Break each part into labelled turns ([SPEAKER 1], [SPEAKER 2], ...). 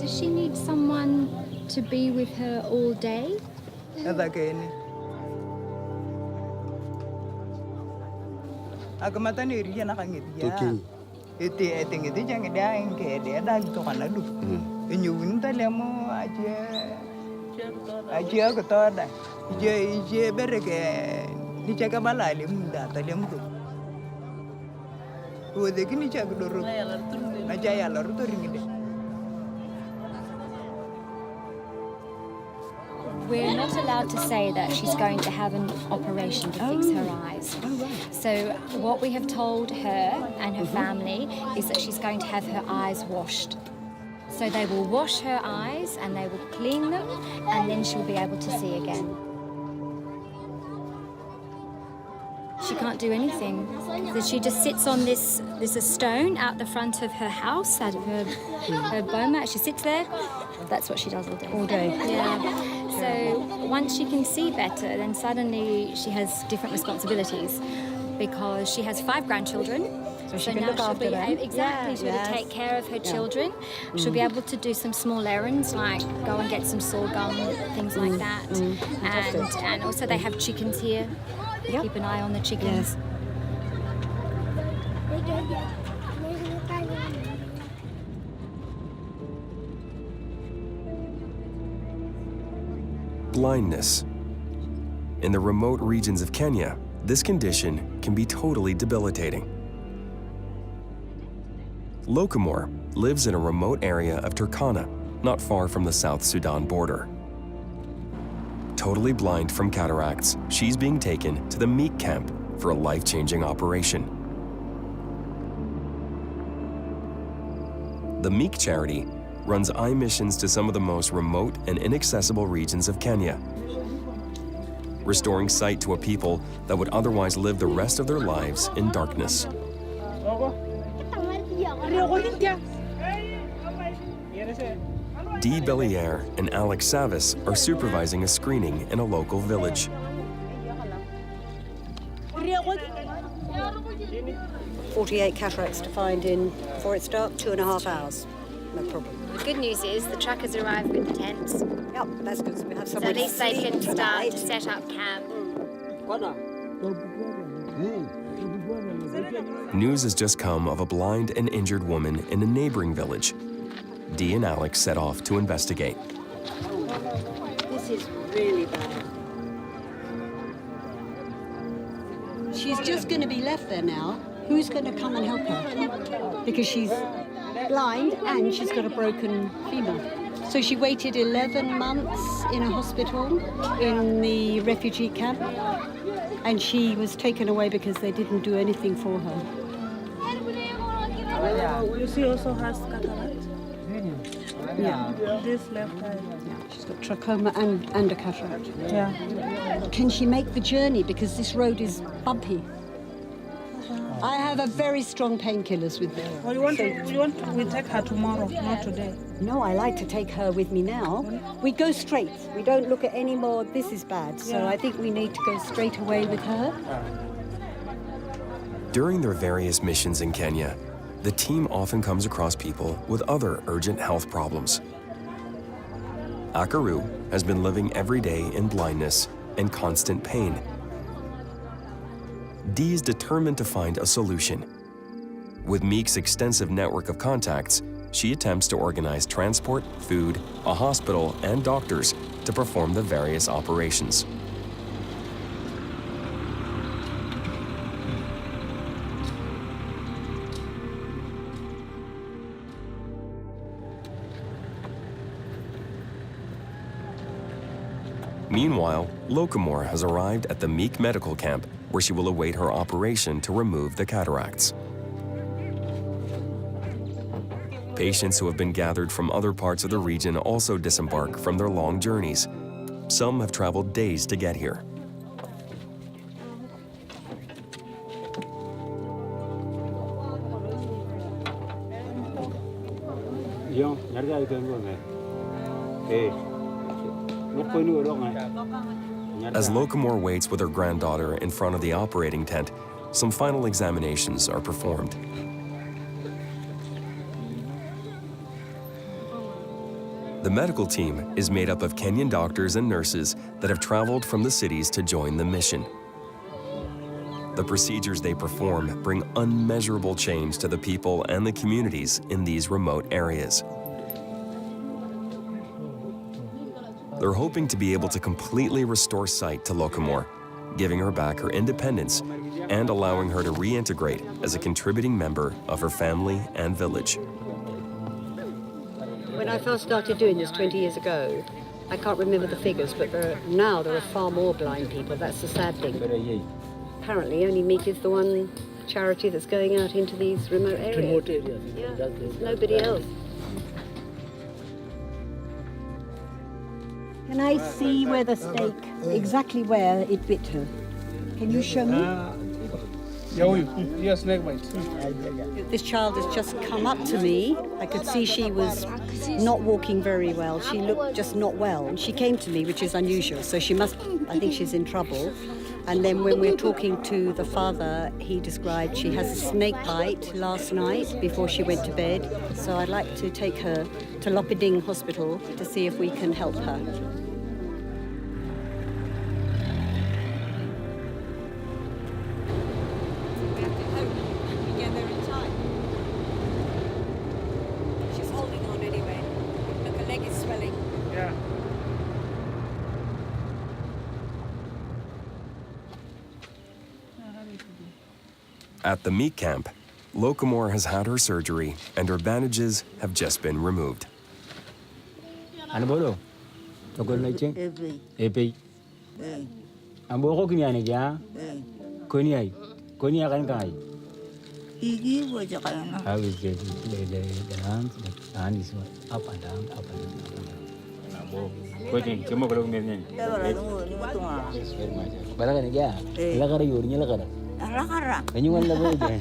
[SPEAKER 1] Does she need someone to be with her all day?
[SPEAKER 2] Talking.
[SPEAKER 1] We're not allowed to say that she's going to have an operation to fix her eyes. So what we have told her and her family is that she's going to have her eyes washed. So they will wash her eyes and they will clean them, and then she'll be able to see again. She can't do anything. So she just sits on this, there's a stone out the front of her house, out of her boma. She sits there. That's what she does all day.
[SPEAKER 3] All day.
[SPEAKER 1] Yeah. So once she can see better, then suddenly she has different responsibilities because she has 5 grandchildren.
[SPEAKER 3] So she can
[SPEAKER 1] now
[SPEAKER 3] look
[SPEAKER 1] she'll
[SPEAKER 3] after
[SPEAKER 1] be
[SPEAKER 3] them.
[SPEAKER 1] exactly. She'll be able to take care of her children. She'll be able to do some small errands like go and get some sorghum, things like that. And also they have chickens here.
[SPEAKER 3] Yep.
[SPEAKER 1] Keep an eye on the chickens.
[SPEAKER 4] Blindness. In the remote regions of Kenya, this condition can be totally debilitating. Lokamore lives in a remote area of Turkana, not far from the South Sudan border. Totally blind from cataracts, she's being taken to the Meak camp for a life-changing operation. The Meak charity runs eye missions to some of the most remote and inaccessible regions of Kenya, restoring sight to a people that would otherwise live the rest of their lives in darkness. Dee Belliere and Alex Savis are supervising a screening in a local village.
[SPEAKER 3] 48 cataracts to find in, before it's dark, 2.5 hours. No problem.
[SPEAKER 1] The good news is the truckers arrived with the tents.
[SPEAKER 3] Yep, that's good. So we have
[SPEAKER 1] So
[SPEAKER 3] somewhere
[SPEAKER 1] at least they can start
[SPEAKER 3] tonight.
[SPEAKER 1] to set up camp.
[SPEAKER 4] News has just come of a blind and injured woman in a neighboring village. Dee and Alex set off to investigate.
[SPEAKER 3] This is really bad. She's just going to be left there now. Who's going to come and help her? Because she's blind and she's got a broken femur. So she waited 11 months in a hospital in the refugee camp, and she was taken away because they didn't do anything for her.
[SPEAKER 5] She also has cataract.
[SPEAKER 3] Yeah.
[SPEAKER 5] This left eye.
[SPEAKER 3] Yeah, she's got trachoma and a cataract.
[SPEAKER 5] Yeah.
[SPEAKER 3] Can she make the journey? Because this road is bumpy. I have a very strong painkillers with me.
[SPEAKER 5] Well, we take her tomorrow, not today.
[SPEAKER 3] No, I like to take her with me now. We go straight. We don't look at any more, this is bad. So
[SPEAKER 5] Yeah.
[SPEAKER 3] I think we need to go straight away with her.
[SPEAKER 4] During their various missions in Kenya, the team often comes across people with other urgent health problems. Akaru has been living every day in blindness and constant pain. Dee is determined to find a solution. With Meak's extensive network of contacts, she attempts to organize transport, food, a hospital, and doctors to perform the various operations. Meanwhile, Lokamore has arrived at the Meak medical camp where she will await her operation to remove the cataracts. Patients who have been gathered from other parts of the region also disembark from their long journeys. Some have traveled days to get here. As Lokamore waits with her granddaughter in front of the operating tent, some final examinations are performed. The medical team is made up of Kenyan doctors and nurses that have traveled from the cities to join the mission. The procedures they perform bring unmeasurable change to the people and the communities in these remote areas. They're hoping to be able to completely restore sight to Lokomor, giving her back her independence and allowing her to reintegrate as a contributing member of her family and village.
[SPEAKER 3] When I first started doing this 20 years ago, I can't remember the figures, but now there are far more blind people. That's the sad thing. Apparently, only Meak is the one charity that's going out into these remote areas. Yeah, there's nobody else. Can I see where the snake, exactly where it bit her? Can you show me?
[SPEAKER 5] Yes, snake bite.
[SPEAKER 3] This child has just come up to me. I could see she was not walking very well. She looked just not well. And she came to me, which is unusual. So I think she's in trouble. And then when we're talking to the father, he described she has a snake bite last night before she went to bed. So I'd like to take her to Lopiding Hospital to see if we can help her. She's holding on anyway. Look, her leg is swelling.
[SPEAKER 5] Yeah.
[SPEAKER 4] At the Meak camp, Lokomor has had her surgery and her bandages have just been removed.
[SPEAKER 2] Anabolo, tokol na ching. Epi. Ambo ko kinya ni ja. Koni ay kan kai.
[SPEAKER 6] Igi wo ja kana.
[SPEAKER 2] How is it? The hand is up and down, up and down. Ambo. Ko tin kemo ko ngene ni.
[SPEAKER 6] Bara ngo ni matunga.
[SPEAKER 2] Very much. Balaga ni ja. Lagara yurinya lagara.
[SPEAKER 6] Rakara.
[SPEAKER 2] Kanyu wala bo je.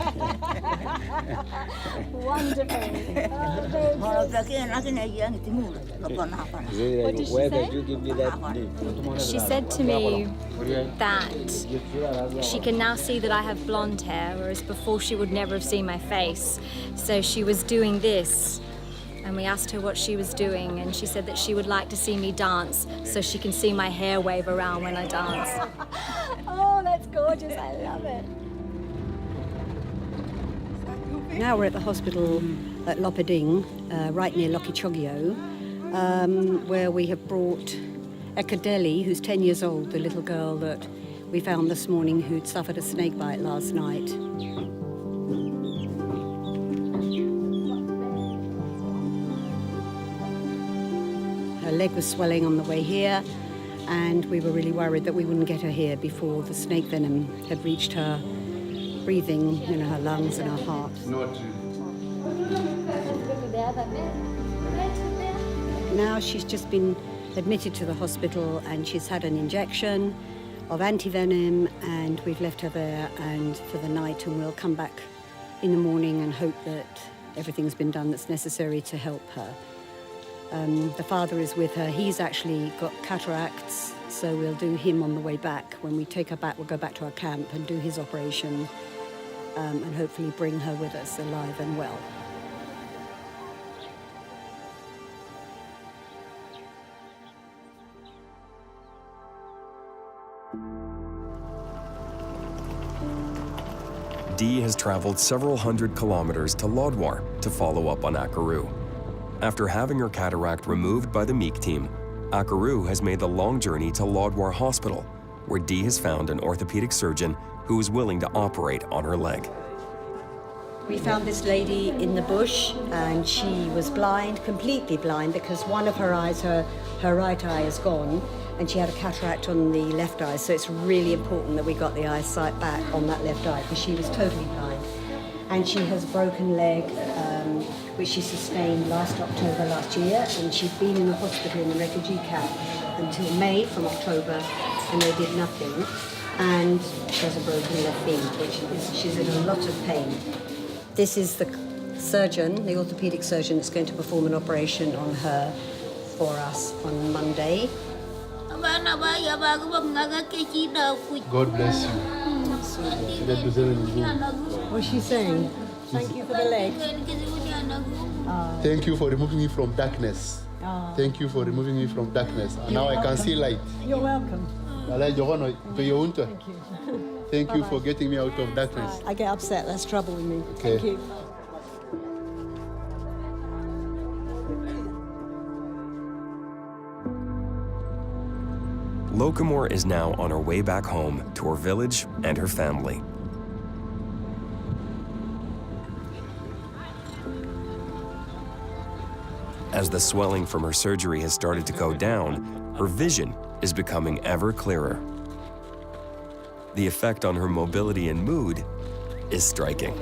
[SPEAKER 1] Wonderful.
[SPEAKER 6] Mara pake na kina yang timu. Kapana kapana.
[SPEAKER 1] What did she
[SPEAKER 2] Where
[SPEAKER 1] say?
[SPEAKER 2] did you give me that name?
[SPEAKER 1] She said to me that she can now see that I have blonde hair, whereas before she would never have seen my face. So she was doing this, and we asked her what she was doing, and she said that she would like to see me dance so she can see my hair wave around when I dance. Oh, that's gorgeous. I love it.
[SPEAKER 3] Now we're at the hospital at Lopiding, right near Lokichogio, where we have brought Ekadeli, who's 10 years old, the little girl that we found this morning who'd suffered a snake bite last night. Her leg was swelling on the way here, and we were really worried that we wouldn't get her here before the snake venom had reached her breathing, her lungs and her heart. Now she's just been admitted to the hospital and she's had an injection of antivenom, and we've left her there and for the night, and we'll come back in the morning and hope that everything's been done that's necessary to help her. The father is with her. He's actually got cataracts, so we'll do him on the way back. When we take her back, we'll go back to our camp and do his operation, and hopefully bring her with us alive and well.
[SPEAKER 4] Dee has traveled several hundred kilometers to Lodwar to follow up on Akaru. After having her cataract removed by the Meak team, Akaru has made the long journey to Lodwar Hospital, where Dee has found an orthopedic surgeon who is willing to operate on her leg.
[SPEAKER 3] We found this lady in the bush, and she was blind, completely blind, because one of her eyes, her right eye is gone, and she had a cataract on the left eye, so it's really important that we got the eyesight back on that left eye, because she was totally blind. And she has a broken leg, which she sustained last October last year, and she'd been in the hospital in the refugee camp until May from October, and they did nothing. And she has a broken left feet, which is, she's in a lot of pain. This is the surgeon, the orthopedic surgeon, that's going to perform an operation on her for us on Monday.
[SPEAKER 7] God bless you.
[SPEAKER 3] What's she saying? Thank you for the leg.
[SPEAKER 7] Thank you for removing me from darkness.
[SPEAKER 8] Thank you for removing me from darkness. And now I can see light.
[SPEAKER 3] You're welcome.
[SPEAKER 8] Thank you. Thank you for getting me out of darkness.
[SPEAKER 3] I get upset. That's trouble with me.
[SPEAKER 8] Okay.
[SPEAKER 3] Thank you.
[SPEAKER 4] Locomore is now on her way back home to her village and her family. As the swelling from her surgery has started to go down, her vision is becoming ever clearer. The effect on her mobility and mood is striking.